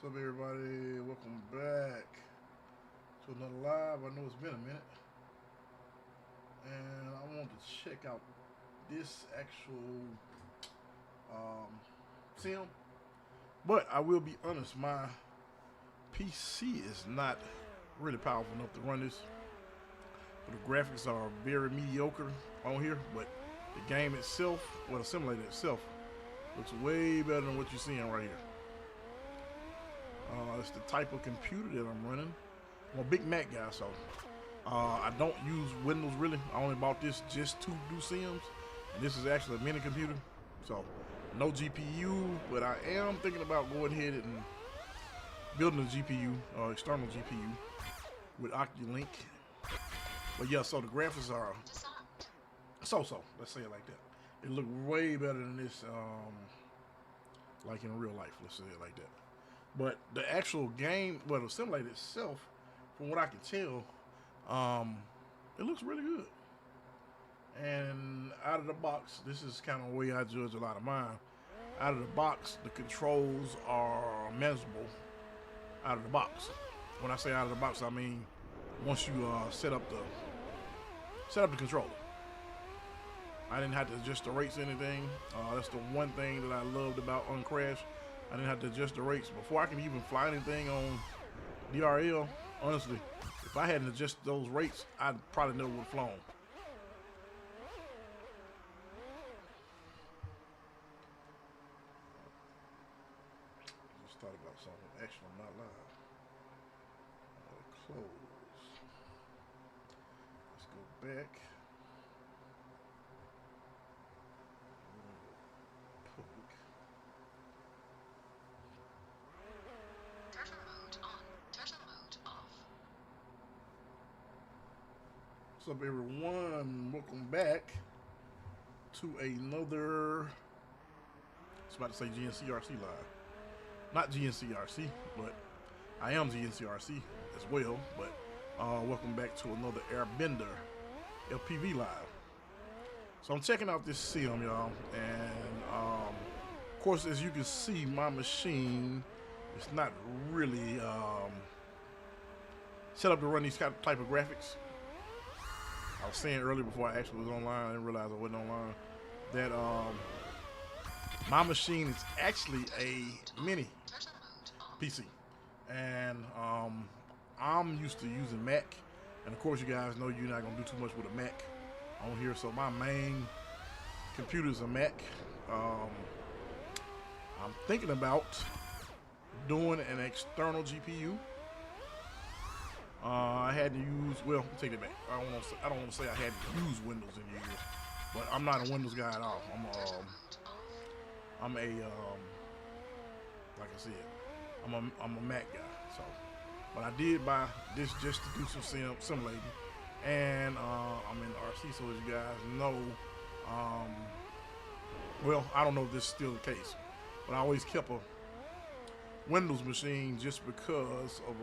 What's up, everybody? Welcome back to another live. I know it's been a minute, and I want to check out this actual sim. But I will be honest, my PC is not really powerful enough to run this. But the graphics are very mediocre on here. But the game itself, well, the simulator itself, looks way better than what you're seeing right here. It's the type of computer that I'm running. I'm a big Mac guy, so I don't use Windows really. I only bought this just to do sims, and this is actually a mini computer, so no GPU. But I am thinking about going ahead and building a GPU, external GPU with OcuLink. But yeah, so the graphics are so-so. Let's say it like that. It look way better than this, like in real life. Let's say it like that. But the actual game, well, the simulator itself, from what I can tell, it looks really good. And out of the box, this is kind of the way I judge a lot of mine. Out of the box, the controls are manageable out of the box. When I say out of the box, I mean once you set up the controller. I didn't have to adjust the rates or anything. That's the one thing that I loved about Uncrash. I didn't have to adjust the rates. Before I can even fly anything on DRL, honestly, if I hadn't adjusted those rates, I'd probably never would have flown. Just thought about something. Actually, I'm not live. Close. Let's go back. What's up, everyone? Welcome back to another, I was about to say GNCRC live. Not GNCRC, but I am GNCRC as well. But welcome back to another Airbender FPV live. So I'm checking out this sim, y'all, and of course, as you can see, my machine is not really set up to run these type of graphics. I was saying earlier before I actually was online, I didn't realize I wasn't online, that my machine is actually a mini PC. And I'm used to using Mac. And of course, you guys know you're not going to do too much with a Mac on here. So my main computer is a Mac. I'm thinking about doing an external GPU. I had to use, well, take it back. I don't want to say I had to use Windows in years, but I'm not a Windows guy at all. I'm a like I said, I'm a Mac guy. So, but I did buy this just to do some simulating, and I'm in RC. So as you guys know, well, I don't know if this is still the case, but I always kept a Windows machine just because of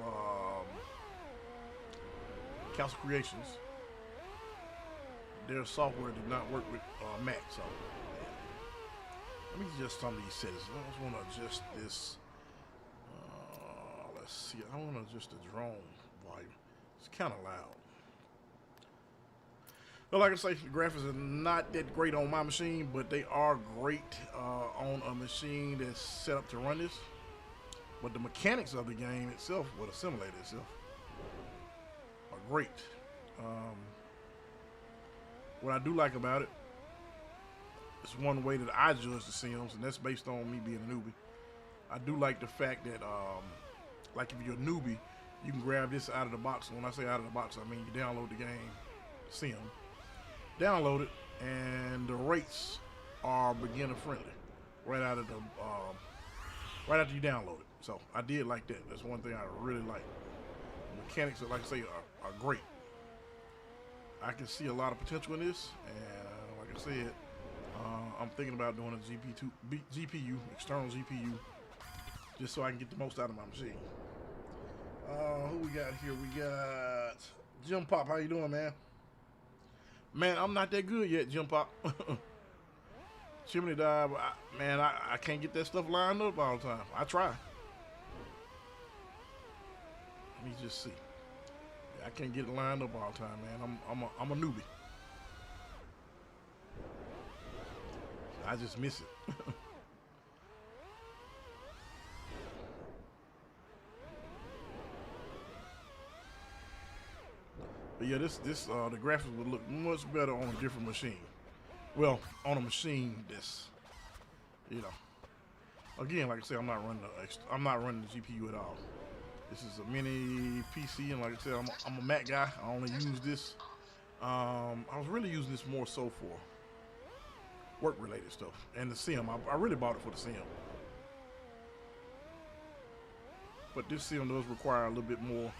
Council Creations. Their software did not work with Mac, so let me adjust some of these settings. I just want to adjust this. Let's see. I want to adjust the drone volume. It's kind of loud. But like I say, the graphics are not that great on my machine, but they are great on a machine that's set up to run this. But the mechanics of the game itself, or the simulator itself, are great. What I do like about it is one way that I judge the sims, and that's based on me being a newbie. I do like the fact that, like if you're a newbie, you can grab this out of the box. When I say out of the box, I mean you download the game, sim, download it, and the rates are beginner friendly right out of the, right after you download it. So I did like that. That's one thing I really like. Mechanics, like I say, are great. I can see a lot of potential in this, and like I said, I'm thinking about doing a GPU, external GPU, just so I can get the most out of my machine. Who we got here? We got Jim Pop. How you doing, man? Man, I'm not that good yet, Jim Pop. Chimney dive, man, I can't get that stuff lined up all the time. I try. me just see. Yeah, I can't get it lined up all the time, man. I'm a newbie. I just miss it. But yeah, the graphics would look much better on a different machine. Well, on a machine that's, you know, again, like I said, I'm not running the GPU at all. This is a mini PC, and like I said, I'm a Mac guy. I only use this. I was really using this more so for work-related stuff and the sim. I really bought it for the sim, but this sim does require a little bit more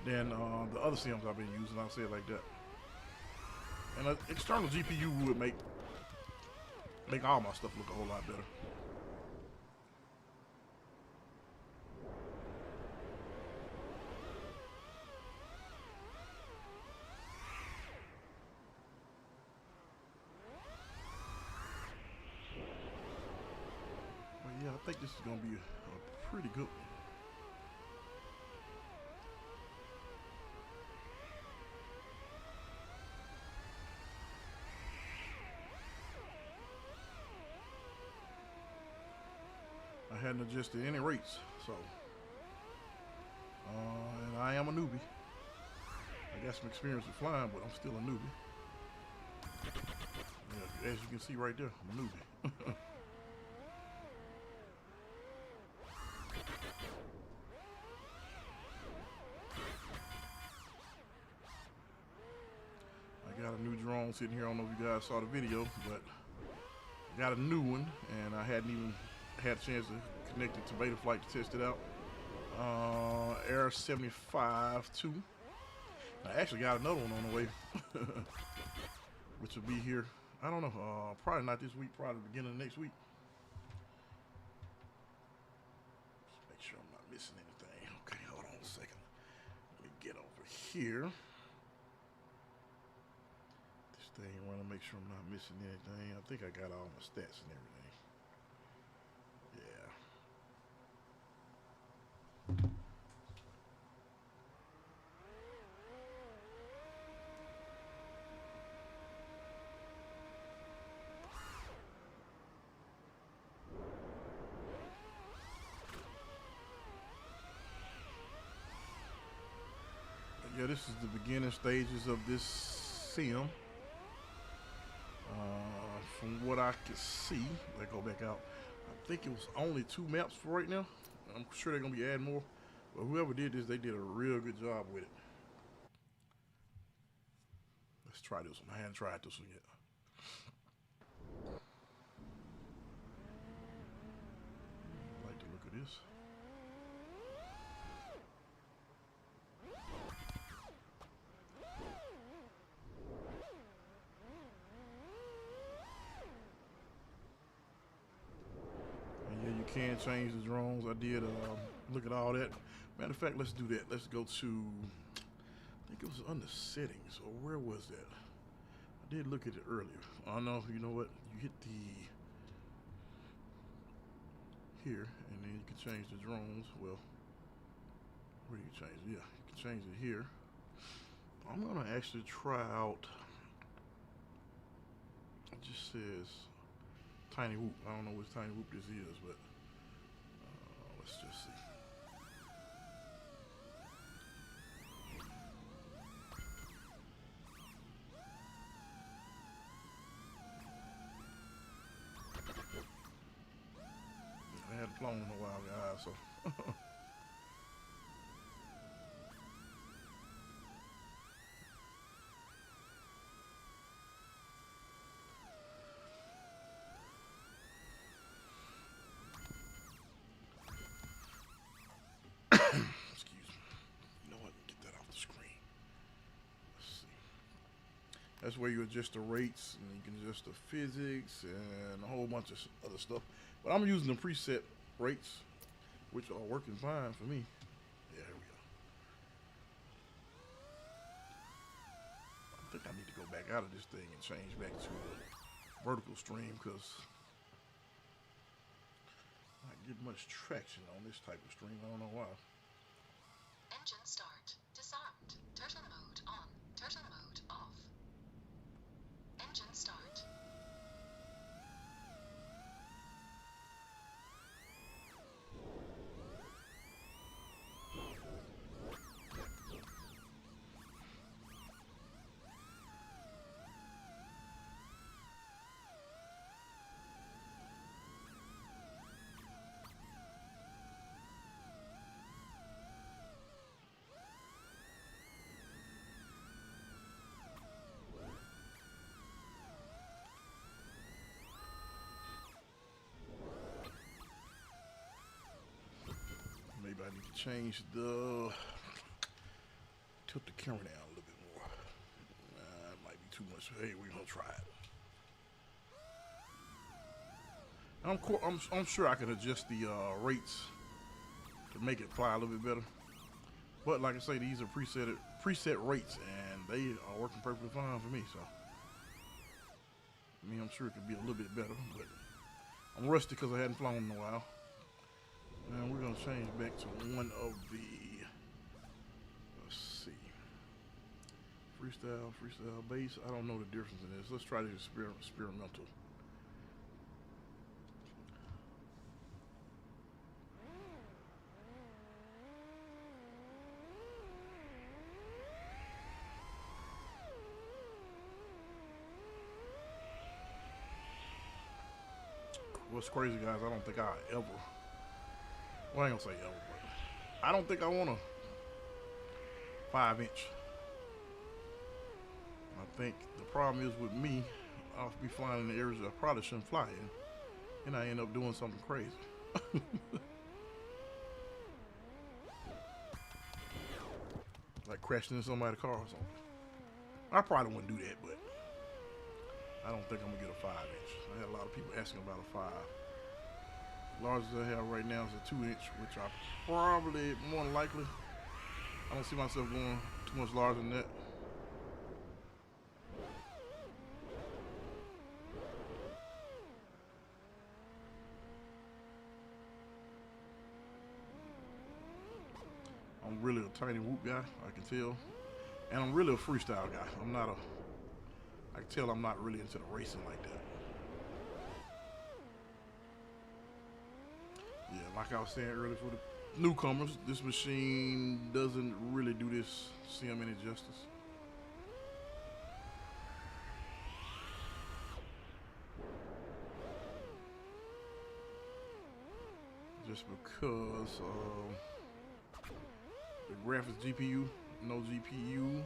than the other sims I've been using. I'll say it like that. And an external GPU would make all my stuff look a whole lot better. But yeah, I think this is gonna be a pretty good one. I hadn't adjusted any rates, so and I am a newbie. I got some experience with flying, but I'm still a newbie. Yeah, as you can see right there, I'm a newbie. I got a new drone sitting here. I don't know if you guys saw the video, but I got a new one, and I hadn't even had a chance to connect it to Betaflight to test it out. Air 75-2. I actually got another one on the way, which will be here. I don't know, probably not this week, probably the beginning of next week. Just make sure I'm not missing anything. Okay, hold on a second. Let me get over here. This thing, I want to make sure I'm not missing anything. I think I got all my stats and everything. Yeah. Yeah, this is the beginning stages of this sim. From what I can see, let's go back out. I think it was only 2 maps for right now. I'm sure they're gonna be adding more, but whoever did this, they did a real good job with it. Let's try this one. I haven't tried this one yet. I like the look of this. Can change the drones. I did look at all that. Matter of fact, let's do that. Let's go to, I think it was under settings, or where was that? I did look at it earlier. Oh no, you know what? You hit the here, and then you can change the drones. Well, where do you change it? Yeah, you can change it here. I'm gonna actually try out, it just says Tiny Whoop. I don't know which Tiny Whoop this is, but let's just see. I hadn't flown in a while, guys, so. That's where you adjust the rates, and you can adjust the physics and a whole bunch of other stuff. But I'm using the preset rates, which are working fine for me. Yeah, here we go. I think I need to go back out of this thing and change back to a vertical stream, because I don't get much traction on this type of stream. I don't know why. Engine start. change the, tilt the camera down a little bit more. It might be too much. Hey, we're gonna try it. I'm sure I can adjust the rates to make it fly a little bit better. But like I say, these are preset rates, and they are working perfectly fine for me. So, I mean, I'm sure it could be a little bit better, but I'm rusty because I hadn't flown in a while. And we're gonna change back to one of the, let's see, freestyle base. I don't know the difference in this. Let's try the experimental. What's crazy, guys, I don't think I ever, well, I ain't gonna say ever, but I don't think I want a 5-inch. I think the problem is with me, I'll be flying in the areas I probably shouldn't fly in, and I end up doing something crazy. Like crashing into somebody's car or something. I probably wouldn't do that, but I don't think I'm gonna get a 5-inch. I had a lot of people asking about a 5. Largest I have right now is a 2-inch, which I probably, more than likely, I don't see myself going too much larger than that. I'm really a tiny whoop guy, I can tell. And I'm really a freestyle guy. I can tell I'm not really into the racing like that. Yeah, like I was saying earlier, for the newcomers, this machine doesn't really do this sim any justice. Just because the graphics GPU, no GPU.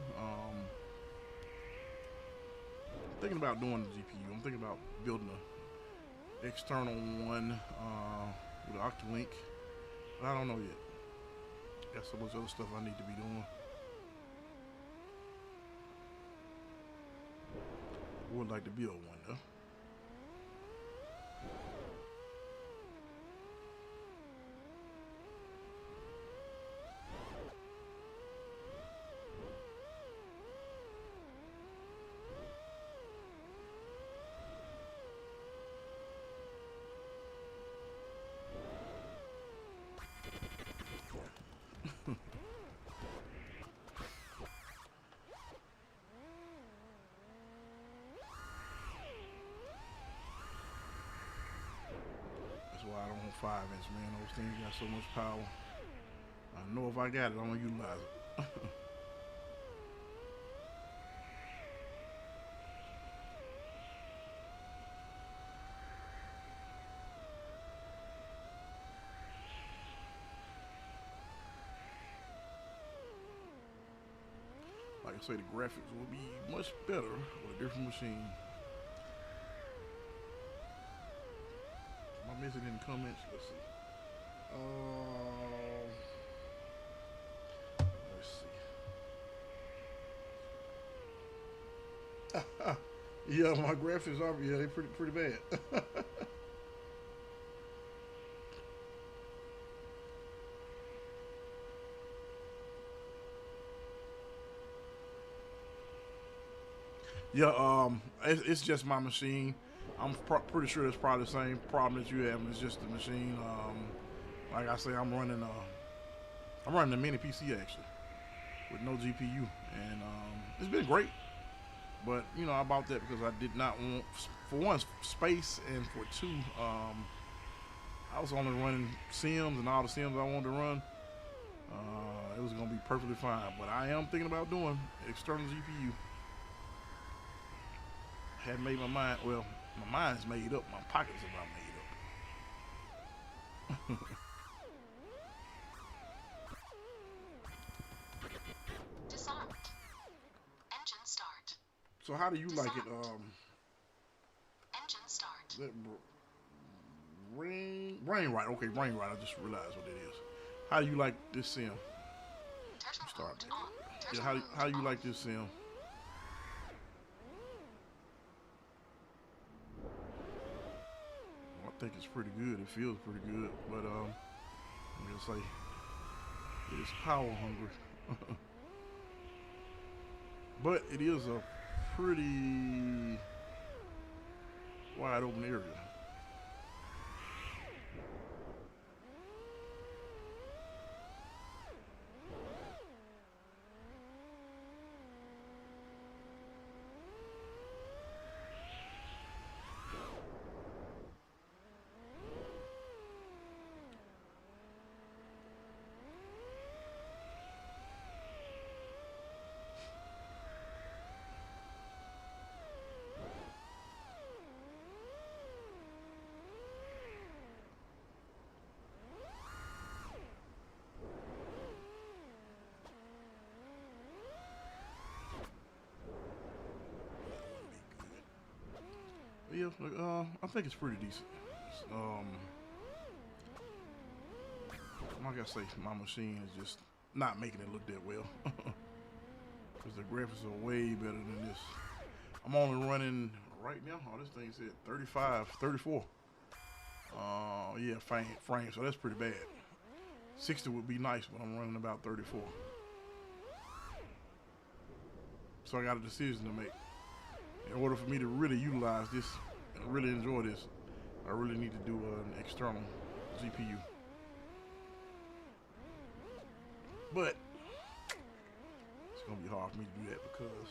Thinking about doing the GPU. I'm thinking about building an external one with an Octolink. But I don't know yet. Got so much other stuff I need to be doing. Would like to build one though. That's why I don't want 5-inch, man. Those things got so much power. I know if I got it, I'm gonna utilize it. Like I say, the graphics will be much better with a different machine. Am I missing any comments? Let's see. Let's see. Yeah, my graphics are, yeah, they're pretty bad. Yeah, it's just my machine. I'm pretty sure it's probably the same problem that you have. It's just the machine. Like I say, I'm running a mini PC actually with no GPU, and it's been great. But you know, I bought that because I did not want, for one, space, and for two, I was only running sims, and all the sims I wanted to run, it was gonna be perfectly fine. But I am thinking about doing external GPU. Hadn't made my mind. Well, my mind's made up. My pockets are about made up. Disarmed. Engine start. So how do you like it? Engine start. Brain right. Okay, brain right. I just realized what it is. How do you like this sim? Turtle Start. mode on. Yeah, Turtle how mode you on. like this sim? I think it's pretty good. It feels pretty good, but I'm gonna say it is power hungry. But it is a pretty wide open area. Yeah, I think it's pretty decent. Like I say, my machine is just not making it look that well. Because the graphics are way better than this. I'm only running right now. Oh, this thing said 35, 34. Yeah, frame. So that's pretty bad. 60 would be nice, but I'm running about 34. So I got a decision to make. In order for me to really utilize this and really enjoy this, I really need to do an external GPU. But it's gonna be hard for me to do that because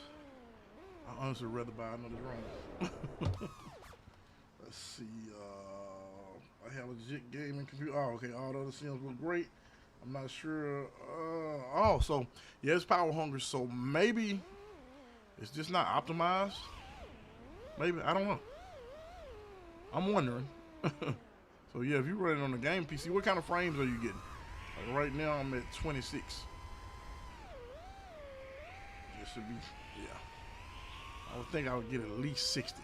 I honestly would rather buy another drone. Let's see. I have a legit gaming computer. Oh, okay. All the other sims look great. I'm not sure. Oh, so yeah, it's power hungry. So maybe it's just not optimized. Maybe, I don't know. I'm wondering. So yeah, if you're running on the game PC, what kind of frames are you getting? Like right now I'm at 26. It should be, yeah. I would think I would get at least 60.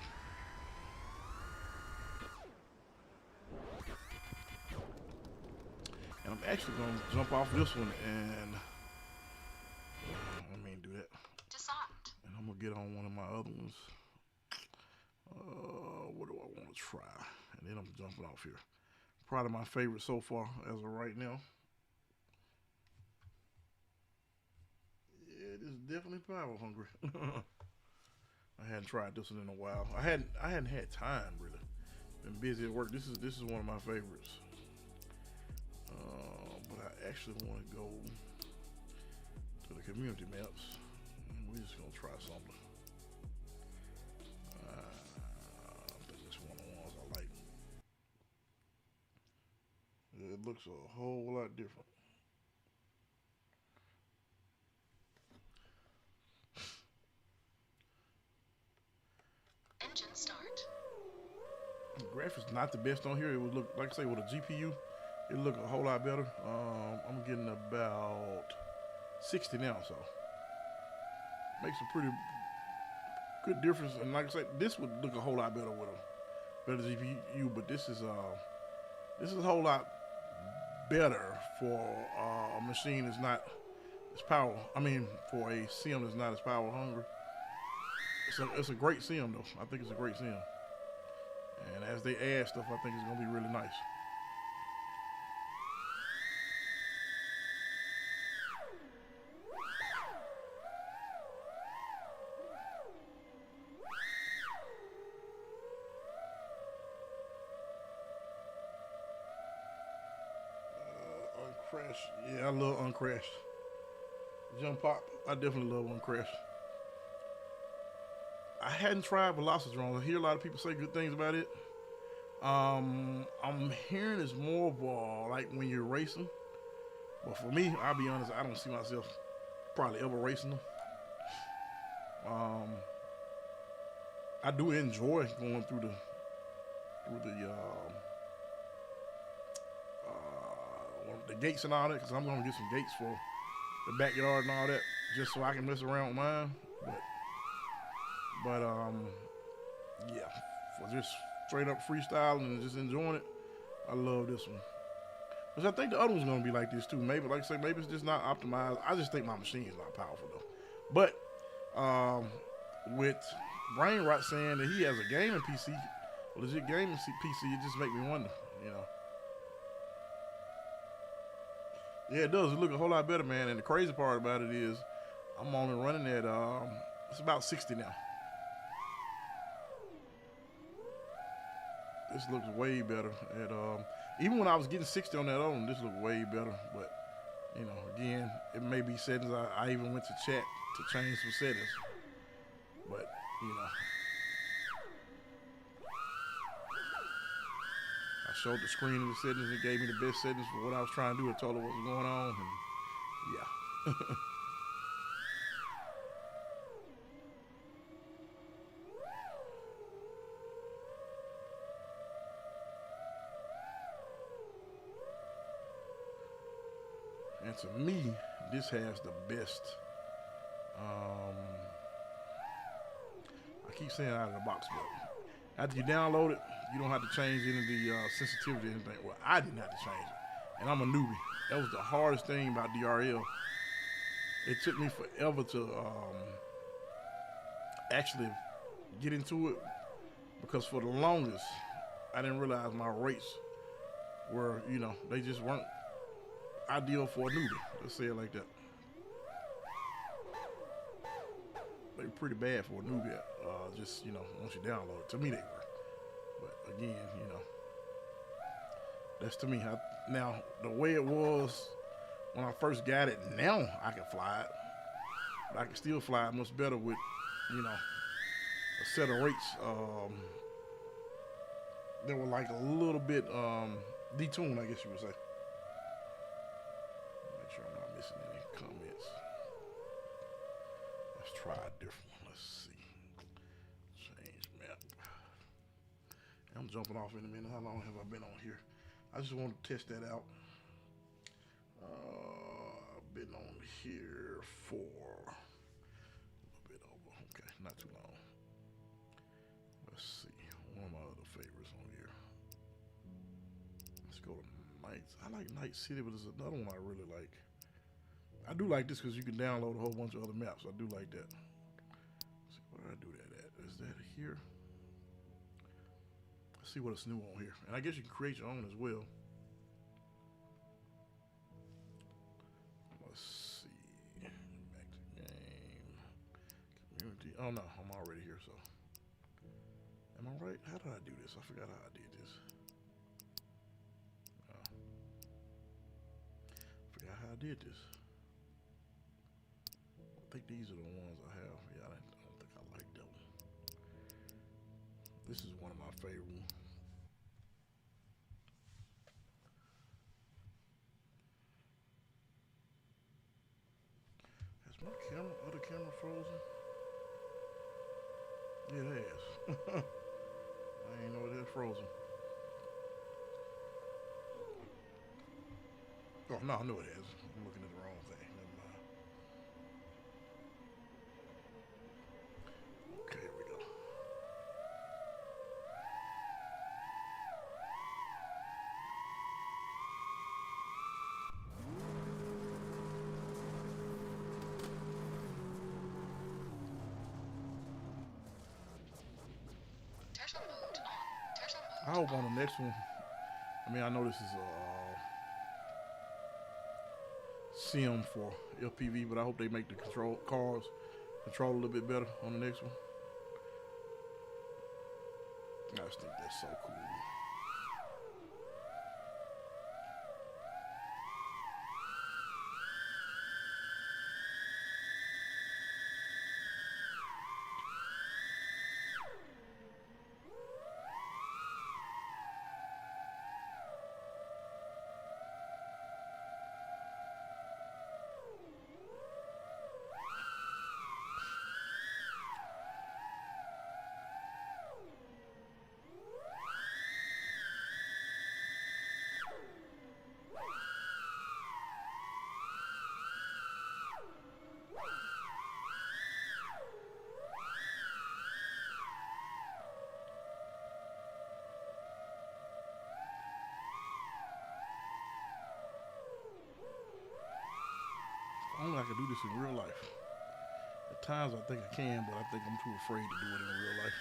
And I'm actually gonna jump off this one and let me do that. Disarmed. And I'm gonna get on one of my other ones. What do I want to try? And then I'm jumping off here. Probably my favorite so far as of right now. Yeah, it is definitely power hungry. I hadn't tried this one in a while. I hadn't had time really. Been busy at work. This is one of my favorites. But I actually want to go to the community maps. And we're just gonna try something. I think it's one of the ones I like. It looks a whole lot different. Engine start. The graphics not the best on here. It would look, like I say, with a GPU, it look a whole lot better. I'm getting about 60 now, so makes a pretty good difference. And like I said, this would look a whole lot better with a better GPU, but this is a whole lot better for a machine that's not as power. I mean, for a sim that's not as power hungry. It's a great sim though. I think it's a great sim. And as they add stuff, I think it's gonna be really nice. Uncrash. Yeah, I love Uncrash. Jump Pop. I definitely love Uncrash. I hadn't tried Velocitron. I hear a lot of people say good things about it. I'm hearing it's more of like when you're racing. But for me, I'll be honest, I don't see myself probably ever racing them. I do enjoy going through the gates and all that, because I'm gonna get some gates for the backyard and all that, just so I can mess around with mine. But yeah, for just straight up freestyling and just enjoying it, I love this one. Which I think the other one's gonna be like this too. Maybe, like I say, maybe it's just not optimized. I just think my machine is not powerful though. But with Brain Rot saying that he has a gaming PC, a legit gaming PC, it just make me wonder, you know. Yeah, it does. It look a whole lot better, man. And the crazy part about it is, I'm only running at it's about 60 now. This looks way better. At even when I was getting 60 on that other one, this looked way better. But you know, again, it may be settings. I even went to chat to change some settings. But you know, I showed the screen of the settings. It gave me the best settings for what I was trying to do. I told her what was going on, and yeah. And to me, this has the best. I keep saying out of the box, but after you download it, you don't have to change any of the sensitivity or anything. Well, I didn't have to change it, and I'm a newbie. That was the hardest thing about DRL. It took me forever to actually get into it, because for the longest, I didn't realize my rates were, you know, they just weren't ideal for a newbie. Let's say it like that. They were pretty bad for a newbie. Just, you know, once you download it. To me, they were. But again, you know, that's to me. Now, the way it was when I first got it, now I can fly it. But I can still fly it much better with, you know, a set of rates. They were like a little bit detuned, I guess you would say. Make sure I'm not missing any comments. Let's try a different one. Let's see. Change map. I'm jumping off in a minute. How long have I been on here? I just want to test that out. I've been on here for a little bit over. Okay, not too long. Let's see. One of my other favorites on here. Let's go to Nights. I like Night City, but there's another one I really like. I do like this because you can download a whole bunch of other maps. I do like that. Let's see, where did I do that at? Is that here? Let's see what's new on here. And I guess you can create your own as well. Let's see. Back to game. Community. Oh no, I'm already here, so. Am I right? How did I do this? I forgot how I did this. Forgot how I did this. I think these are the ones I have. Yeah, I don't think I like that one. This is one of my favorite ones. Has my other camera frozen? Yeah, it has. I ain't know it had frozen. Oh, no, I know it has. I'm looking at the wrong thing. Never mind. Okay, here we go. Turtle mode on. Turtle mode I hope on. on the next one, I mean, I know this is a sim for FPV, but I hope they make the cars control a little bit better on the next one. I just think that's so cool. could do this in real life. At times I think I can, but I think I'm too afraid to do it in real life.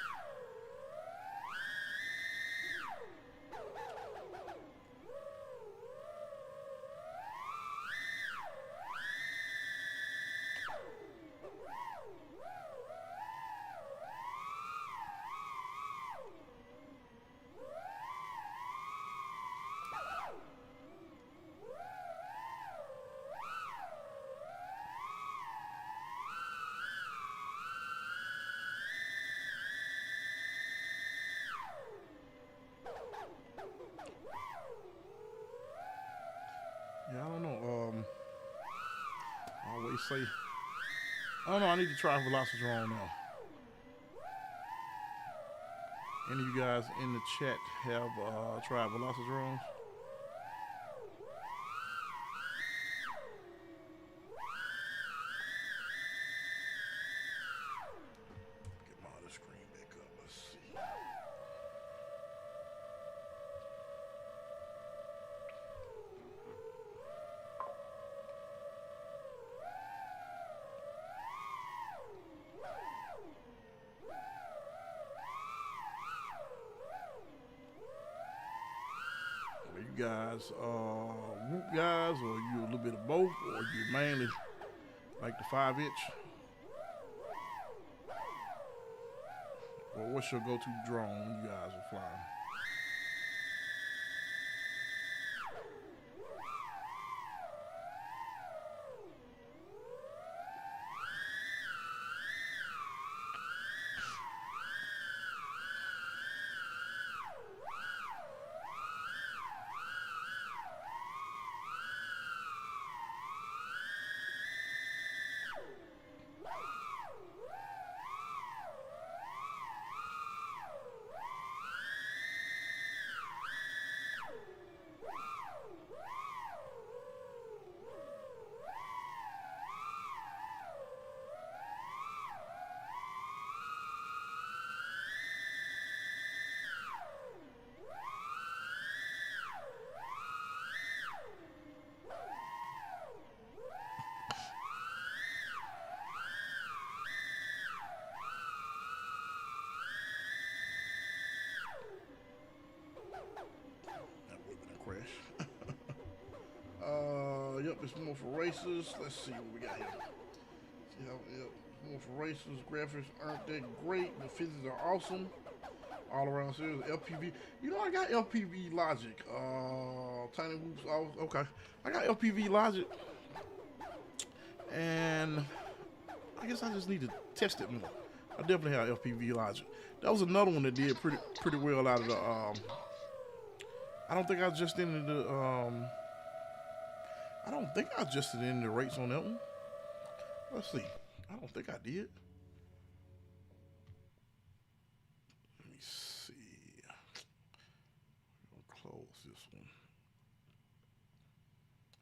Yeah, I don't know. I always say, I don't know. I need to try Velocity Drone now. Any of you guys in the chat have tried Velocity Drones? Get my other screen back up. Let's see. Are you guys whoop guys, or you a little bit of both, or you mainly like the 5-inch? Or what's your go-to drone when you guys are flying? That would have been a crash. Yep, it's more for racers. Let's see what we got here. Yep, more for racers. Graphics aren't that great, but physics are awesome. All around series. FPV. You know, I got FPV Logic. Tiny Whoops. Okay. I got FPV Logic. And I guess I just need to test it more. I definitely have FPV Logic. That was another one that did pretty well out of the I don't think I adjusted any of the I don't think I adjusted any of the rates on that one. Let's see. I don't think I did. Let me see. I'm gonna close this one.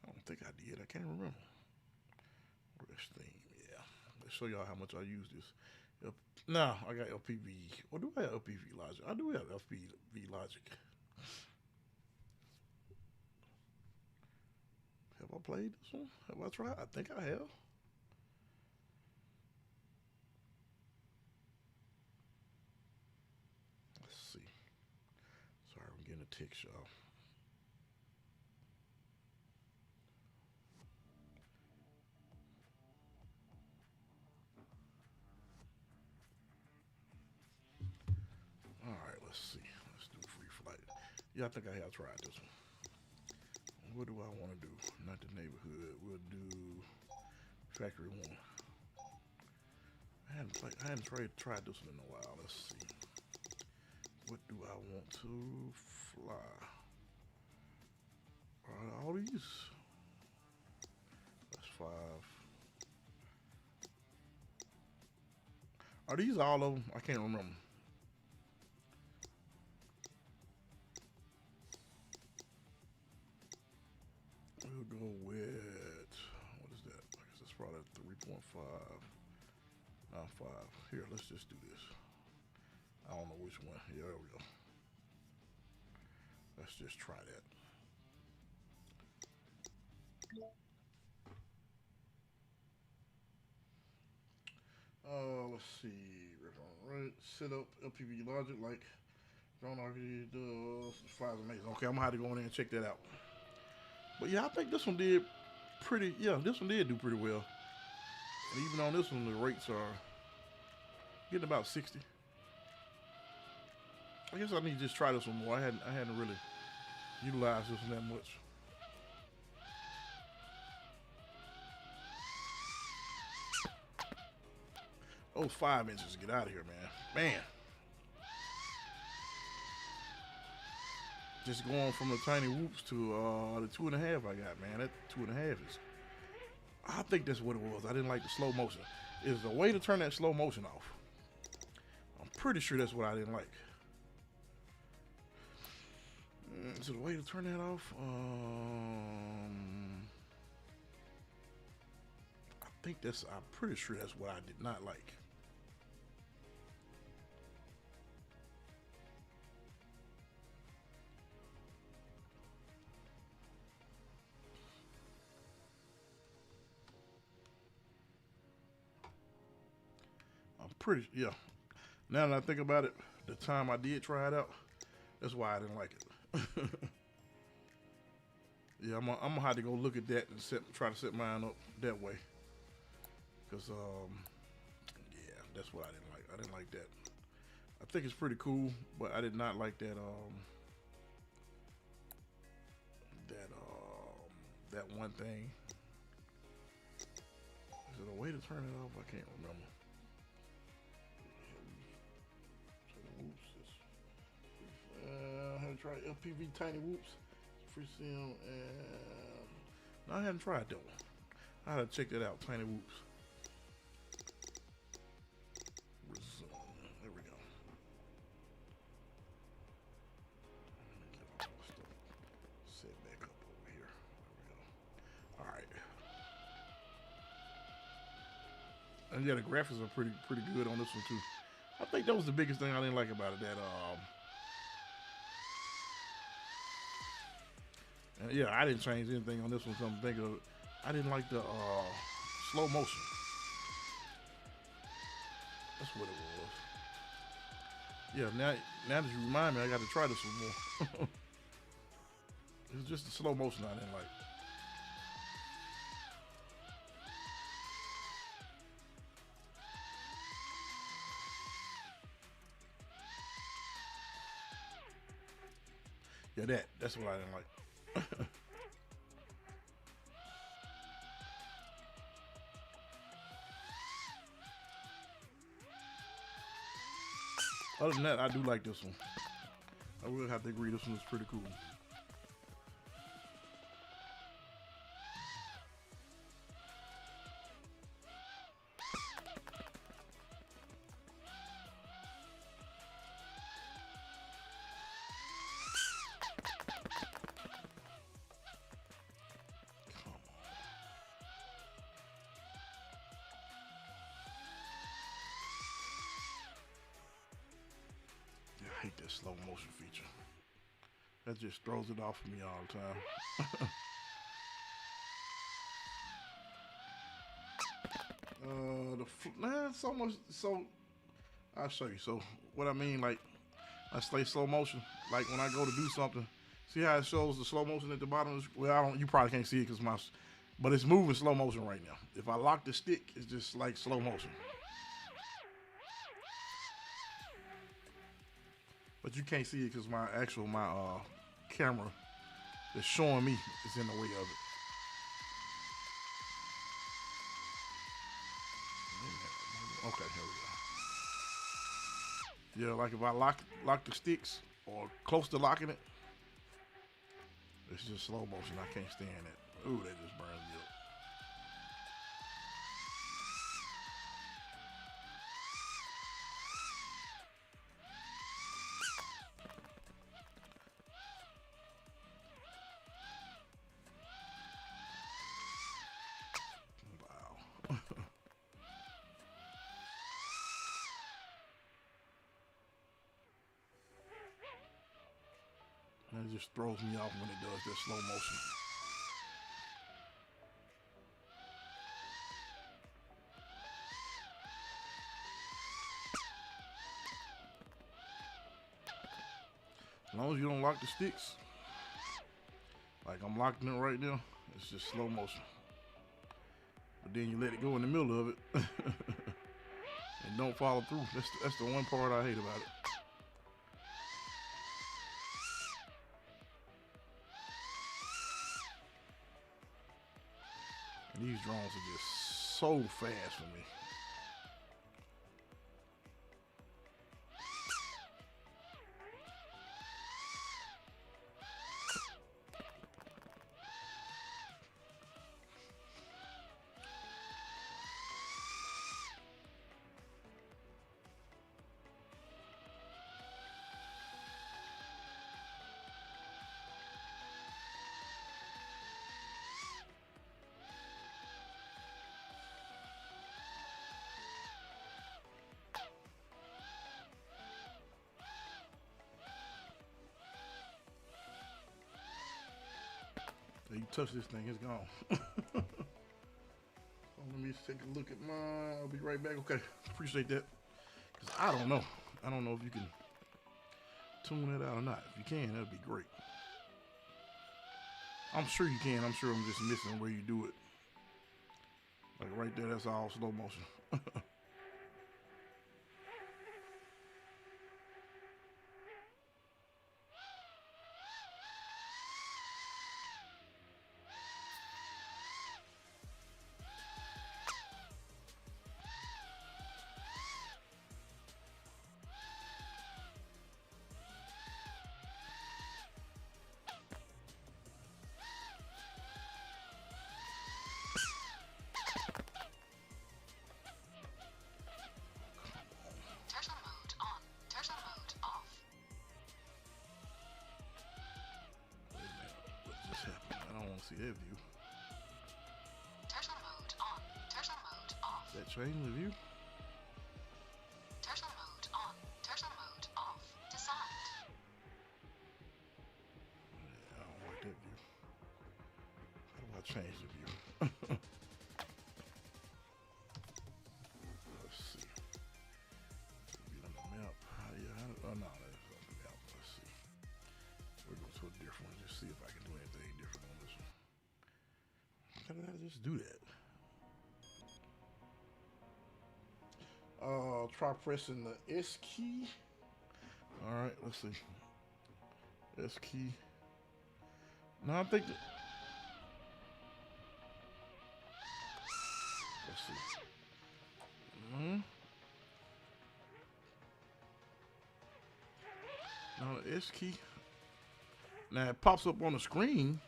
I don't think I did. I can't remember. Rest theme, yeah. Let's show y'all how much I use this. No, I got LPV. Or do I have LPV Logic? I do have FPV Logic. Have I played this one? Have I tried? I think I have. Let's see. Sorry, I'm getting a text, y'all. All right, let's see. Let's do free flight. Yeah, I think I have tried this one. What do I want to do? Not the neighborhood. We'll do factory one. I hadn't tried this one in a while. Let's see. What do I want to fly? All these. That's 5. Are these all of them? I can't remember. We'll go with, what is that? I guess that's probably 3.5. 5. Here, let's just do this. I don't know which one. Here we go. Let's just try that. Let's see. Right, set up FPV logic like drone architecture does. Flies amazing. Okay, I'm gonna have to go in there and check that out. But yeah, I think this one did pretty. Yeah, this one did do pretty well. And even on this one, the rates are getting about 60. I guess I need to just try this one more. I hadn't really utilized this one that much. Those 5 inches, get out of here, man. Man. Just going from the tiny whoops to the 2.5 I got, man. That 2.5 is. I think that's what it was. I didn't like the slow motion. Is a way to turn that slow motion off. I'm pretty sure that's what I didn't like. Is it a way to turn that off? I think that's. I'm pretty sure that's what I did not like. Yeah. Now that I think about it, the time I did try it out, that's why I didn't like it. Yeah, I'm gonna have to go look at that and try to set mine up that way. Cause yeah, that's what I didn't like. I didn't like that. I think it's pretty cool, but I did not like that that one thing. Is it a way to turn it off? I can't remember. I haven't tried FPV Tiny Whoops. Free sim and no, I haven't tried that one. I had to check that out. Tiny Whoops. There we go. Get all this stuff set back up over here. There we go. All right. And yeah, the graphics are pretty good on this one too. I think that was the biggest thing I didn't like about it. That and yeah, I didn't change anything on this one. Come to think of it, I didn't like the slow motion. That's what it was. Yeah, now that you remind me, I got to try this one more. It was just the slow motion I didn't like. Yeah, that's what I didn't like. Other than that, I do like this one. I will have to agree, this one is pretty cool. I hate that slow motion feature. That just throws it off for me all the time. So much. So I'll show you. So what I mean, like I say slow motion. Like when I go to do something, see how it shows the slow motion at the bottom? Well, you probably can't see it because but it's moving slow motion right now. If I lock the stick, it's just like slow motion. But you can't see it because my camera that's showing me is in the way of it. Okay, here we go. Yeah, like if I lock the sticks or close to locking it, it's just slow motion. I can't stand it. Ooh, that just burns me up. And it just throws me off when it does that slow motion. as you don't lock the sticks. Like I'm locking it right now. It's just slow motion. But then you let it go in the middle of it. And don't follow through. That's the one part I hate about it. And these drones are just so fast for me. You touch this thing, it's gone. So let me take a look at mine. I'll be right back. Okay, appreciate that. Cause I don't know. I don't know if you can tune that out or not. If you can, that'd be great. I'm sure you can. I'm sure I'm just missing where you do it. Like right there, that's all slow motion. Turtle mode on. Turtle mode off. Wait a minute, what just happened? I don't want to see that view. Turtle mode on. Turtle mode off. That change the view? Turtle mode on. Turtle mode off. Decide. Yeah, I don't like that view. How do I change the view? Let's see. View on the map. Oh no, that's on the map. Let's see. We're going to a different one. Just see if I can do anything different on this one. How did I just do that? Try pressing the S key. All right, let's see. S key. No, I think. Let's see. Now the S key. Now it pops up on the screen,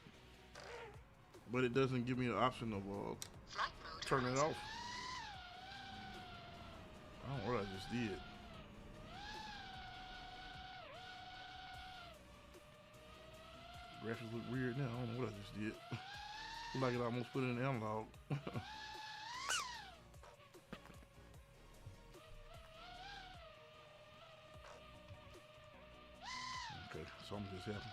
but it doesn't give me the option of Flight mode turning it on. off. I don't know what I just did. Graphics look weird now. I don't know what I just did. Look like it almost put it in analog. Okay, something just happened.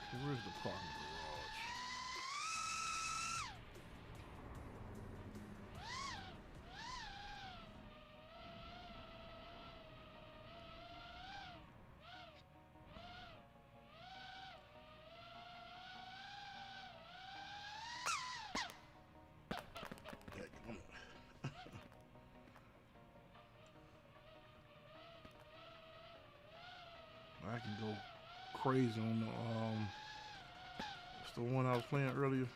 Okay, where's the parking garage? I can go crazy on the it's the one I was playing earlier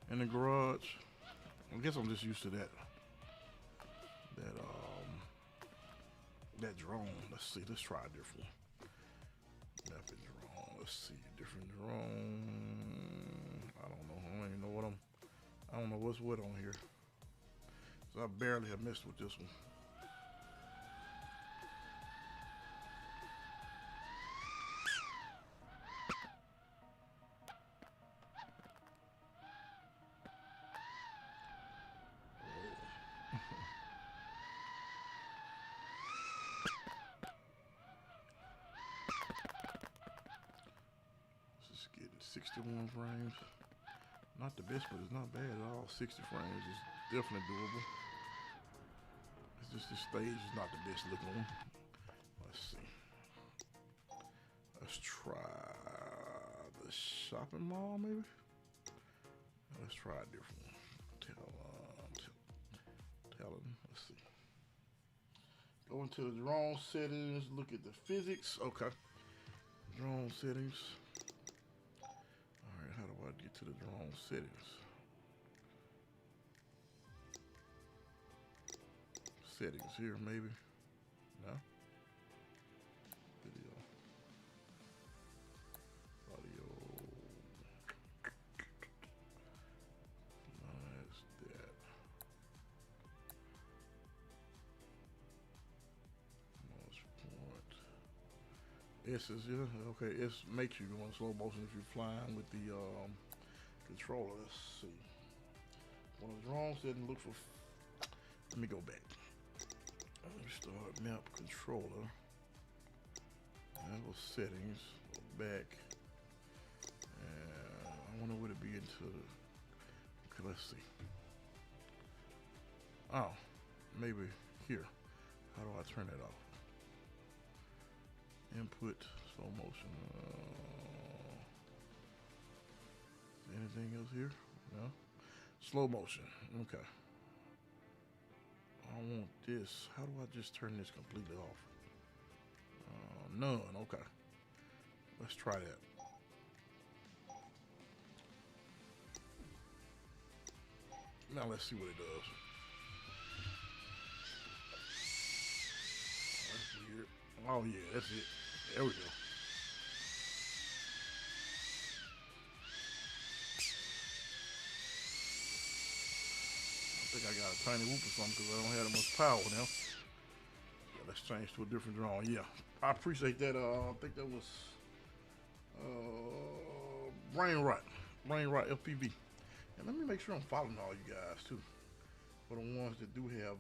in the garage. I guess I'm just used to that drone. Let's see, let's try a different one. Rapid drone. Let's see, different drone. I don't know. I don't even know I don't know what's what on here. So I barely have messed with this one. 61 frames. Not the best, but it's not bad at all. 60 frames is definitely doable. It's just this stage is not the best looking one. Let's see. Let's try the shopping mall, maybe. Let's try a different one. Let's see. Go into the drone settings. Look at the physics. Okay. Drone settings. All right. How do I get to the drone settings? Settings here, maybe. No. Video. Audio. No, that's that. Launch point. S is, yeah, okay. S makes you go in slow motion if you're flying with the controller. Let's see. On the drone setting, look for. Let me go back. Let me start map controller. Level settings. Go back. And I wonder what it'd be into. Okay, let's see. Oh, maybe here. How do I turn that off? Input slow motion. Anything else here? No. Slow motion. Okay. I want this. How do I just turn this completely off? None. Okay. Let's try that. Now let's see what it does. That's weird. Oh yeah, that's it. There we go. I think I got a tiny whoop or something because I don't have that much power now. Yeah, let's change to a different drone. Yeah, I appreciate that. I think that was Brain Rot FPV. And let me make sure I'm following all you guys too. For the ones that do have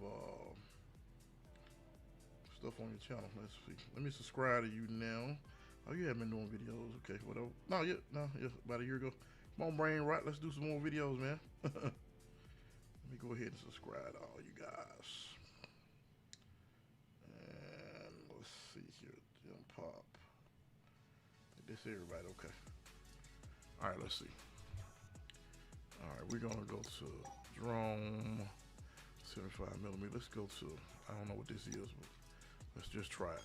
stuff on your channel. Let's see. Let me subscribe to you now. Oh, you haven't been doing videos. Okay, whatever. No, yeah, about a year ago. Come on, Brain Rot. Let's do some more videos, man. Let me go ahead and subscribe to all you guys. And let's see here. Jump pop. This everybody. Okay. All right, let's see. All right, we're gonna go to drone 75mm. Let's go to, I don't know what this is, but let's just try it.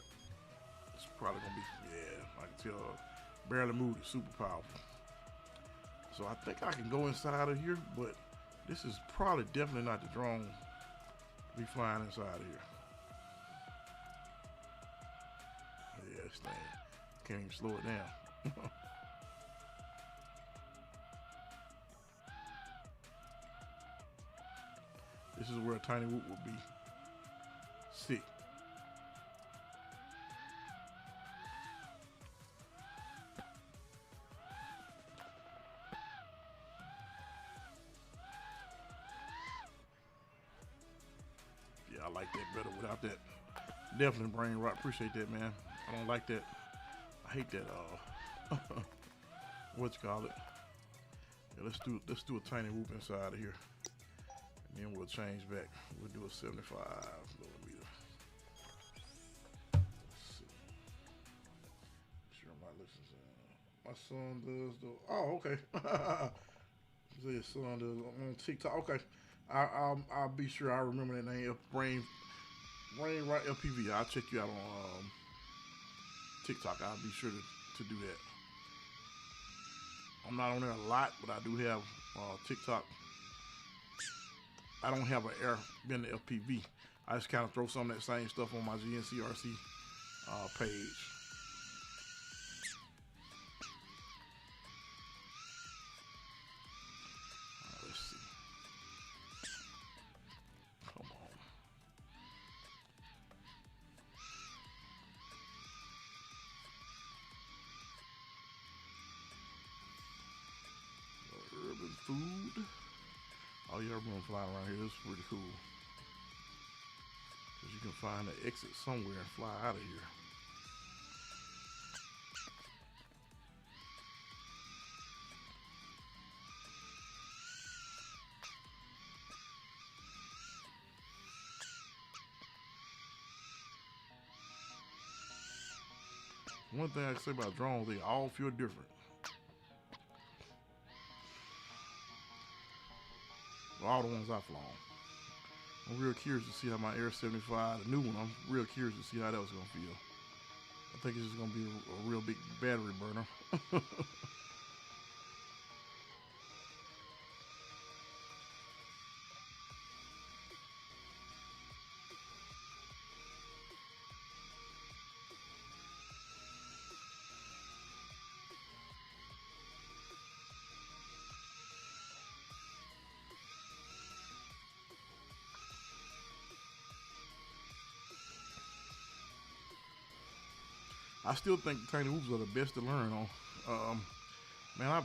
It's probably gonna be, yeah, I can tell, barely moved, it's super powerful. So I think I can go inside of here, but this is probably definitely not the drone to be flying inside of here. Yeah, this thing, can't even slow it down. This is where a tiny whoop would be sick. Yeah, I like that better without that. Definitely Brain Rot. Appreciate that, man. I don't like that. I hate that. What you call it? Yeah, let's do a tiny whoop inside of here. And then we'll change back. We'll do a 75mm. Let's see. Make sure I'm not listening. My son does the. Oh, okay. His son does on TikTok. Okay, I'll be sure I remember that name. Brain Rot FPV. I'll check you out on TikTok. I'll be sure to do that. I'm not on there a lot, but I do have TikTok. I don't have an Airbender FPV. I just kind of throw some of that same stuff on my GNCRC page. Let's see. Come on. Urban food. Oh yeah, everyone flying around here. This is pretty cool. Because you can find an exit somewhere and fly out of here. one thing I can say about drones, they all feel different. All the ones I've flown. I'm real curious to see how my Air 75, the new one, I'm real curious to see how that was gonna feel. I think it's just gonna be a real big battery burner. I still think tiny whoops are the best to learn on. Man, I've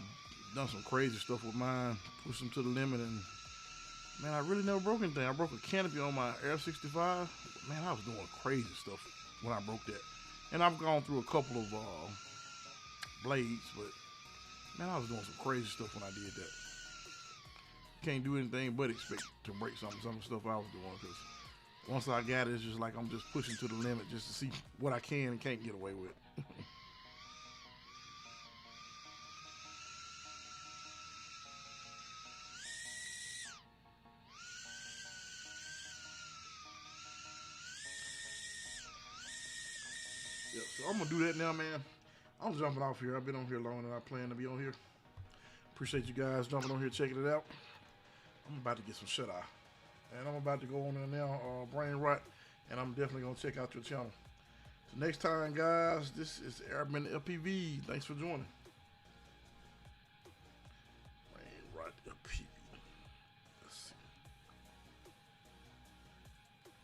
done some crazy stuff with mine, pushed them to the limit, and man, I really never broke anything. I broke a canopy on my Air 65. Man, I was doing crazy stuff when I broke that. And I've gone through a couple of blades, but man, I was doing some crazy stuff when I did that. Can't do anything but expect to break some of the stuff I was doing, because once I got it, it's just like I'm just pushing to the limit just to see what I can and can't get away with. Yeah, so I'm gonna do that now, man. I'm jumping off here. I've been on here longer than I plan to be on here. Appreciate you guys jumping on here, checking it out. I'm about to get some shut eye. And I'm about to go on there now, brain rot, and I'm definitely gonna check out your channel. So next time, guys, this is Airbender FPV. Thanks for joining.